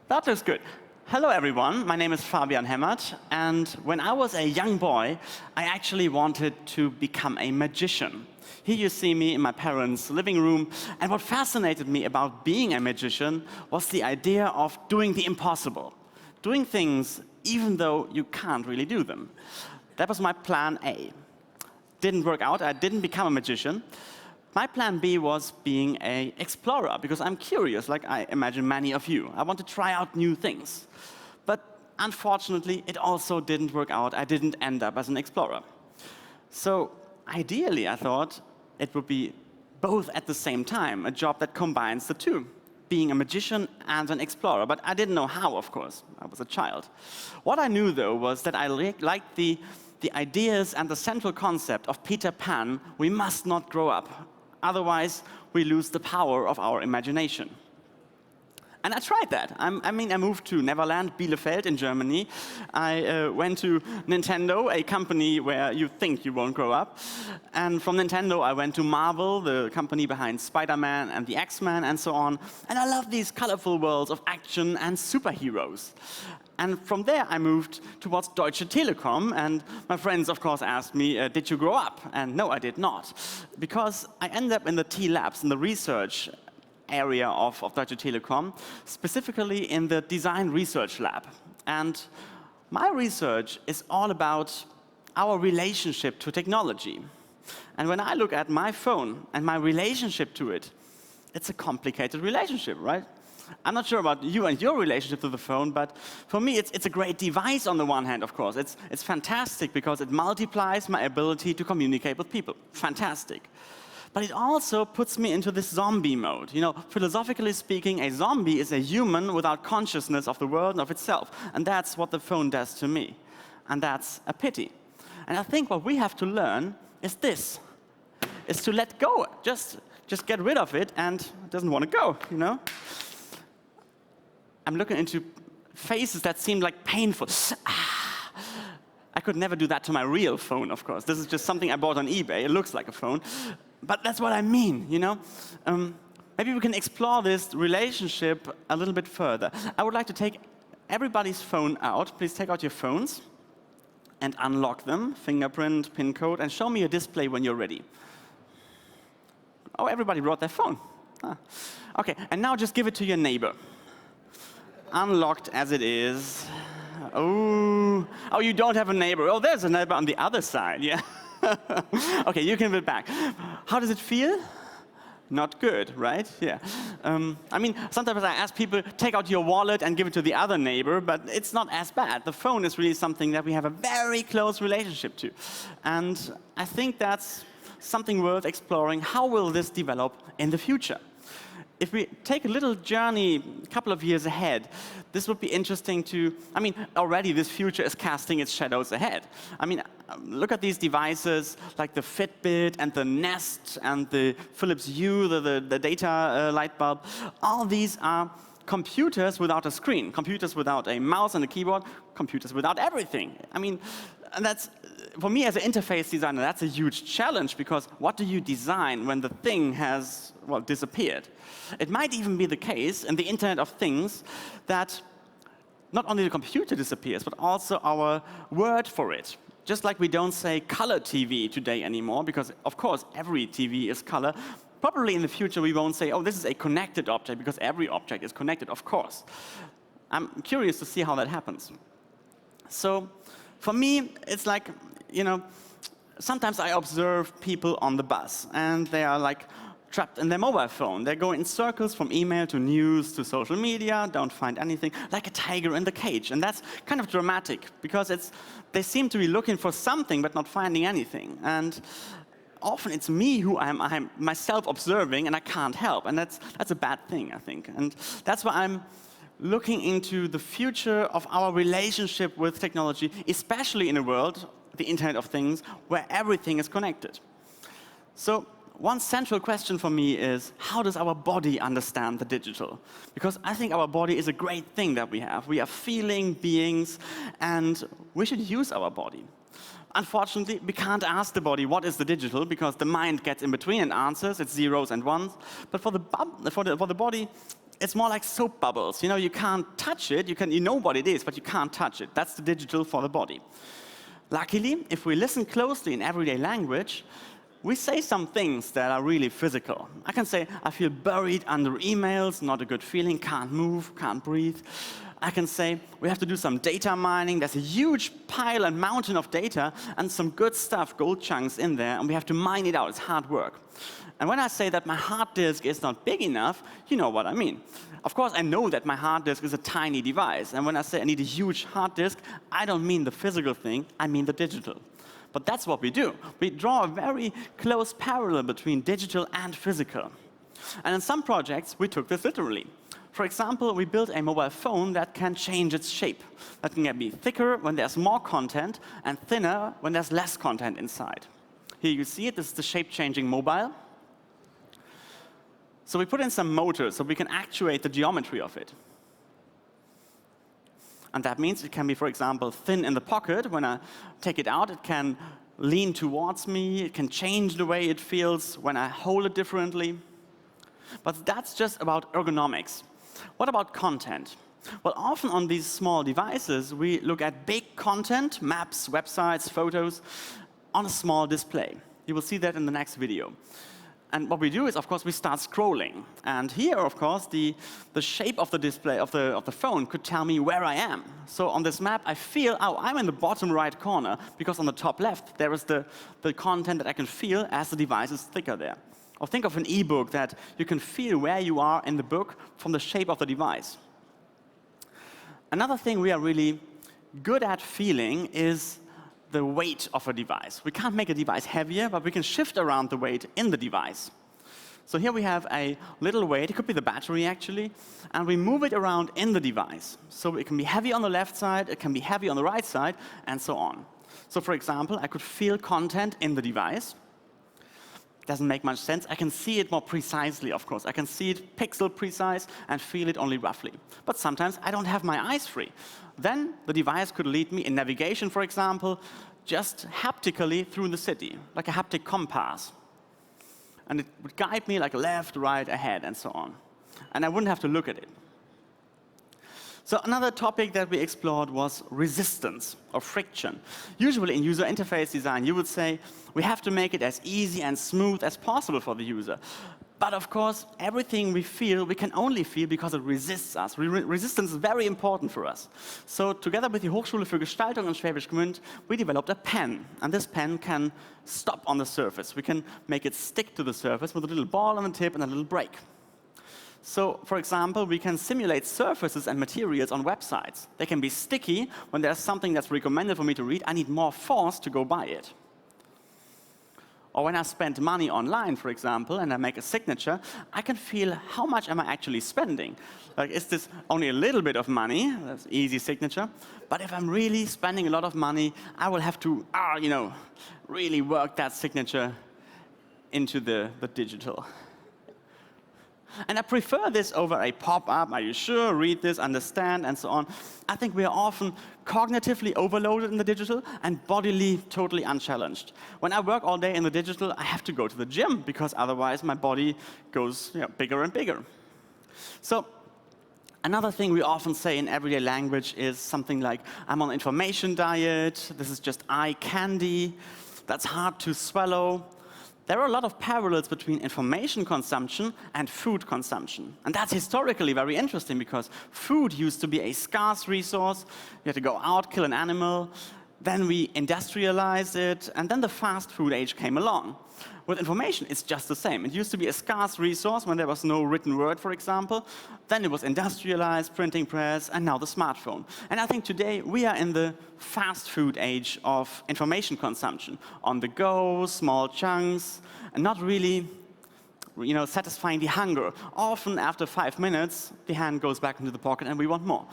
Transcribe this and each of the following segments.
That looks good. Hello, everyone. My name is Fabian Hemmert, and when I was a young boy, I actually wanted to become a magician. Here you see me in my parents' living room, and what fascinated me about being a magician was the idea of doing the impossible, doing things even though you can't really do them. That was my plan A. Didn't work out. I didn't become a magician. My plan B was being an explorer, because I'm curious, like I imagine many of you. I want to try out new things. But unfortunately, it also didn't work out. I didn't end up as an explorer. So ideally, I thought it would be both at the same time, a job that combines the two, being a magician and an explorer. But I didn't know how, of course. I was a child. What I knew, though, was that I liked the ideas and the central concept of Peter Pan: we must not grow up. Otherwise, we lose the power of our imagination. And I tried that. I moved to Neverland, Bielefeld in Germany. I went to Nintendo, a company where you think you won't grow up. And from Nintendo, I went to Marvel, the company behind Spider-Man and the X-Men and so on. And I love these colorful worlds of action and superheroes. And from there, I moved towards Deutsche Telekom, and my friends, of course, asked me, did you grow up? And no, I did not, because I ended up in the T-Labs, in the research area of Deutsche Telekom, specifically in the design research lab. And my research is all about our relationship to technology. And when I look at my phone and my relationship to it, it's a complicated relationship, right? I'm not sure about you and your relationship to the phone, but for me, it's a great device on the one hand, of course. It's fantastic because it multiplies my ability to communicate with people. Fantastic. But it also puts me into this zombie mode. You know, philosophically speaking, a zombie is a human without consciousness of the world and of itself. And that's what the phone does to me. And that's a pity. And I think what we have to learn is this, is to let go. Just get rid of it, and it doesn't want to go, you know? I'm looking into faces that seem like painful. I could never do that to my real phone, of course. This is just something I bought on eBay. It looks like a phone. But that's what I mean, you know? Maybe we can explore this relationship a little bit further. I would like to take everybody's phone out. Please take out your phones and unlock them, fingerprint, PIN code, and show me a display when you're ready. Oh, everybody brought their phone. OK, and now just give it to your neighbor. Unlocked as it is. Oh, you don't have a neighbor. Oh, there's a neighbor on the other side, yeah. OK, you can give it back. How does it feel? Not good, right? Yeah. Sometimes I ask people, take out your wallet and give it to the other neighbor, but it's not as bad. The phone is really something that we have a very close relationship to. And I think that's something worth exploring. How will this develop in the future? If we take a little journey a couple of years ahead, this would be interesting to, already this future is casting its shadows ahead. Look at these devices like the Fitbit and the Nest and the Philips Hue, the data light bulb. All these are computers without a screen, computers without a mouse and a keyboard, computers without everything. And that's, for me as an interface designer, that's a huge challenge, because what do you design when the thing has, disappeared? It might even be the case in the Internet of Things that not only the computer disappears, but also our word for it. Just like we don't say color TV today anymore, because of course every TV is color. Probably in the future we won't say, oh, this is a connected object, because every object is connected, of course. I'm curious to see how that happens. So for me, it's like, sometimes I observe people on the bus, and they are like trapped in their mobile phone. They go in circles from email to news to social media, don't find anything, like a tiger in the cage. And that's kind of dramatic, because they seem to be looking for something but not finding anything. And often it's me who I'm myself observing, and I can't help. And that's a bad thing, I think. And that's why I'm looking into the future of our relationship with technology, especially in a world, the Internet of Things, where everything is connected. So one central question for me is, how does our body understand the digital? Because I think our body is a great thing that we have. We are feeling beings, and we should use our body. Unfortunately, we can't ask the body what is the digital, because the mind gets in between and answers. It's zeros and ones. But for the body, it's more like soap bubbles. You know, you can't touch it. You know what it is, but you can't touch it. That's the digital for the body. Luckily, if we listen closely in everyday language, we say some things that are really physical. I can say, I feel buried under emails, not a good feeling, can't move, can't breathe. I can say, we have to do some data mining. There's a huge pile and mountain of data and some good stuff, gold chunks in there, and we have to mine it out. It's hard work. And when I say that my hard disk is not big enough, you know what I mean. Of course, I know that my hard disk is a tiny device. And when I say I need a huge hard disk, I don't mean the physical thing, I mean the digital. But that's what we do. We draw a very close parallel between digital and physical. And in some projects, we took this literally. For example, we built a mobile phone that can change its shape. That can be thicker when there's more content and thinner when there's less content inside. Here you see it. This is the shape-changing mobile. So we put in some motors so we can actuate the geometry of it. And that means it can be, for example, thin in the pocket. When I take it out, it can lean towards me. It can change the way it feels when I hold it differently. But that's just about ergonomics. What about content? Well, often on these small devices, we look at big content, maps, websites, photos, on a small display. You will see that in the next video. And what we do is, of course, we start scrolling. And here, of course, the shape of the display of the phone could tell me where I am. So on this map, I feel, oh, I'm in the bottom right corner, because on the top left, there is the content that I can feel as the device is thicker there. Or think of an e-book that you can feel where you are in the book from the shape of the device. Another thing we are really good at feeling is the weight of a device. We can't make a device heavier, but we can shift around the weight in the device. So here we have a little weight, it could be the battery actually, and we move it around in the device. So it can be heavy on the left side, it can be heavy on the right side, and so on. So for example, I could feel content in the device. Doesn't make much sense. I can see it more precisely, of course. I can see it pixel precise and feel it only roughly. But sometimes I don't have my eyes free. Then the device could lead me in navigation, for example, just haptically through the city, like a haptic compass. And it would guide me like left, right, ahead, and so on. And I wouldn't have to look at it. So another topic that we explored was resistance or friction. Usually in user interface design, you would say, we have to make it as easy and smooth as possible for the user. But of course, everything we feel, we can only feel because it resists us. Resistance is very important for us. So together with the Hochschule für Gestaltung in Schwäbisch Gmünd, we developed a pen. And this pen can stop on the surface. We can make it stick to the surface with a little ball on the tip and a little brake. So, for example, we can simulate surfaces and materials on websites. They can be sticky. When there's something that's recommended for me to read, I need more force to go by it. Or when I spend money online, for example, and I make a signature, I can feel how much am I actually spending. Like, is this only a little bit of money? That's easy signature. But if I'm really spending a lot of money, I will have to, really work that signature into the digital. And I prefer this over a pop-up, are you sure, read this, understand, and so on. I think we are often cognitively overloaded in the digital and bodily totally unchallenged. When I work all day in the digital, I have to go to the gym because otherwise my body goes bigger and bigger. So another thing we often say in everyday language is something like, I'm on an information diet, this is just eye candy, that's hard to swallow. There are a lot of parallels between information consumption and food consumption. And that's historically very interesting because food used to be a scarce resource. You had to go out, kill an animal. Then we industrialized it, and then the fast food age came along. With information, it's just the same. It used to be a scarce resource when there was no written word, for example. Then it was industrialized, printing press, and now the smartphone. And I think today we are in the fast food age of information consumption. On the go, small chunks, and not really satisfying the hunger. Often after 5 minutes, the hand goes back into the pocket and we want more.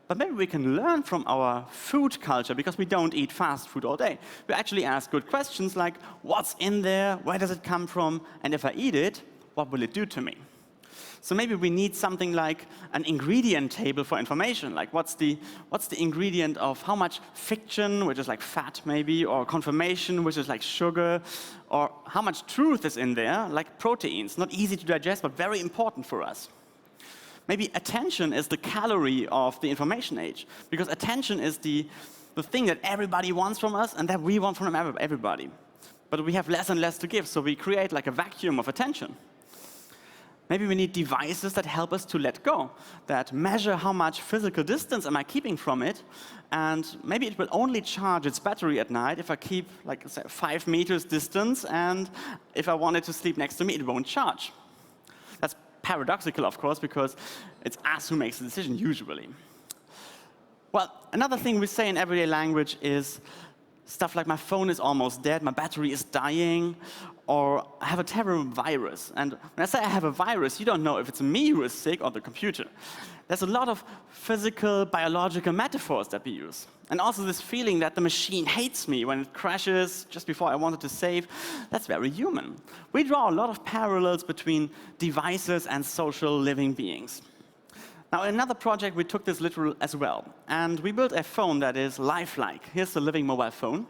But maybe we can learn from our food culture because we don't eat fast food all day. We actually ask good questions like, what's in there? Where does it come from? And if I eat it, what will it do to me? So maybe we need something like an ingredient table for information. Like what's the ingredient of how much fiction, which is like fat maybe, or confirmation, which is like sugar, or how much truth is in there, like proteins. Not easy to digest, but very important for us. Maybe attention is the calorie of the information age, because attention is the thing that everybody wants from us and that we want from everybody. But we have less and less to give, so we create like a vacuum of attention. Maybe we need devices that help us to let go, that measure how much physical distance am I keeping from it, and maybe it will only charge its battery at night if I keep, like, say, 5 meters distance, and if I wanted to sleep next to me, it won't charge. That's paradoxical, of course, because it's us who makes the decision, usually. Well, another thing we say in everyday language is stuff like, my phone is almost dead, my battery is dying, or I have a terrible virus. And when I say I have a virus, you don't know if it's me who is sick or the computer. There's a lot of physical, biological metaphors that we use. And also this feeling that the machine hates me when it crashes just before I wanted to save, that's very human. We draw a lot of parallels between devices and social living beings. Now, in another project, we took this literal as well. And we built a phone that is lifelike. Here's the living mobile phone.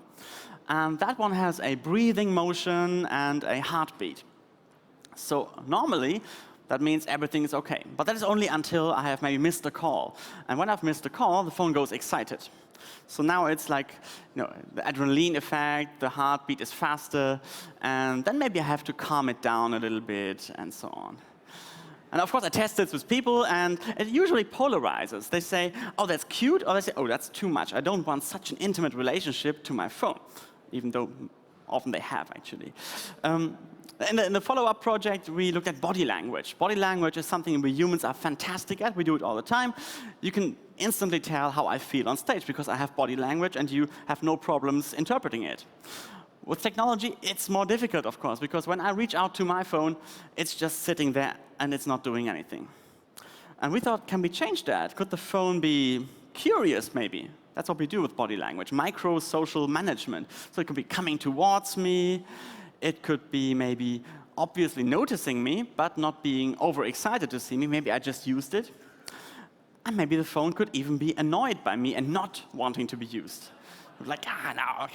And that one has a breathing motion and a heartbeat. So normally, that means everything is OK. But that is only until I have maybe missed a call. And when I've missed a call, the phone goes excited. So now it's like, the adrenaline effect, the heartbeat is faster, and then maybe I have to calm it down a little bit, and so on. And of course, I test this with people, and it usually polarizes. They say, oh, that's cute, or they say, oh, that's too much. I don't want such an intimate relationship to my phone, even though often they have, actually. In the follow-up project, we looked at body language. Body language is something we humans are fantastic at. We do it all the time. You can instantly tell how I feel on stage because I have body language, and you have no problems interpreting it. With technology, it's more difficult, of course, because when I reach out to my phone, it's just sitting there, and it's not doing anything. And we thought, can we change that? Could the phone be curious, maybe? That's what we do with body language, micro-social management. So it could be coming towards me. It could be maybe obviously noticing me, but not being overexcited to see me. Maybe I just used it. And maybe the phone could even be annoyed by me and not wanting to be used. Like, no.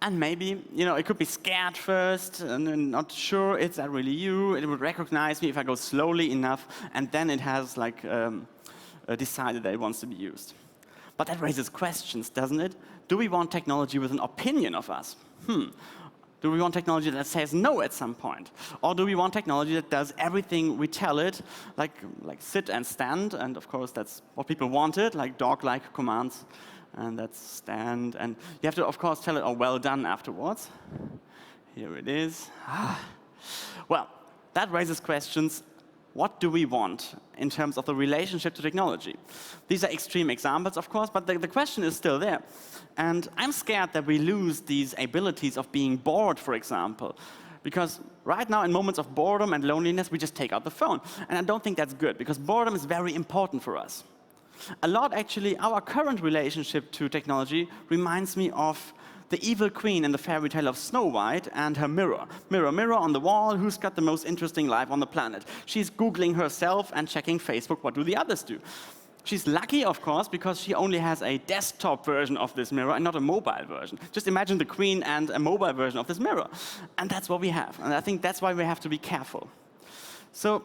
And maybe, it could be scared first and not sure it's really you. It would recognize me if I go slowly enough, and then it has decided that it wants to be used. But that raises questions, doesn't it? Do we want technology with an opinion of us? Do we want technology that says no at some point? Or do we want technology that does everything we tell it, like sit and stand, and of course that's what people wanted, like dog-like commands. And that's stand, and you have to, of course, tell it, oh, well done afterwards. Here it is. Well, that raises questions. What do we want in terms of the relationship to technology? These are extreme examples, of course, but the question is still there. And I'm scared that we lose these abilities of being bored, for example. Because right now, in moments of boredom and loneliness, we just take out the phone. And I don't think that's good, because boredom is very important for us. A lot, actually, our current relationship to technology reminds me of the evil queen in the fairy tale of Snow White and her mirror. Mirror, mirror on the wall, who's got the most interesting life on the planet? She's Googling herself and checking Facebook, what do the others do? She's lucky, of course, because she only has a desktop version of this mirror and not a mobile version. Just imagine the queen and a mobile version of this mirror. And that's what we have. And I think that's why we have to be careful. So,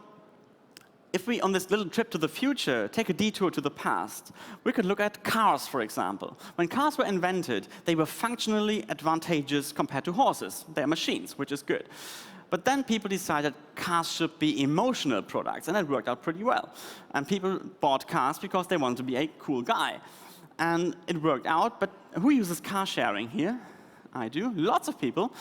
if we, on this little trip to the future, take a detour to the past, we could look at cars, for example. When cars were invented, they were functionally advantageous compared to horses. They're machines, which is good. But then people decided cars should be emotional products, and that worked out pretty well. And people bought cars because they wanted to be a cool guy. And it worked out, but who uses car sharing here? I do, lots of people.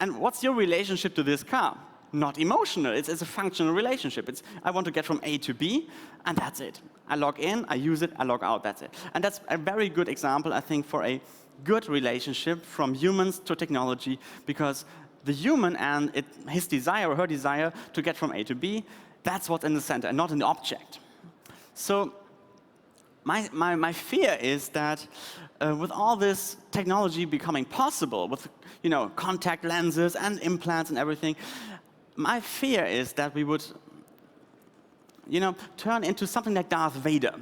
And what's your relationship to this car? Not emotional. It's a functional relationship. I want to get from A to B, and that's it. I log in, I use it, I log out, that's it. And that's a very good example, I think, for a good relationship from humans to technology, because the human and his desire or her desire to get from A to B, that's what's in the center, and not in the object. So my fear is that with all this technology becoming possible, with contact lenses and implants and everything, my fear is that we would turn into something like Darth Vader,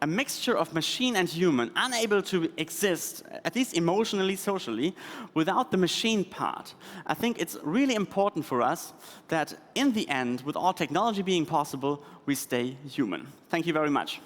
a mixture of machine and human, unable to exist, at least emotionally, socially, without the machine part. I think it's really important for us that in the end, with all technology being possible, we stay human. Thank you very much.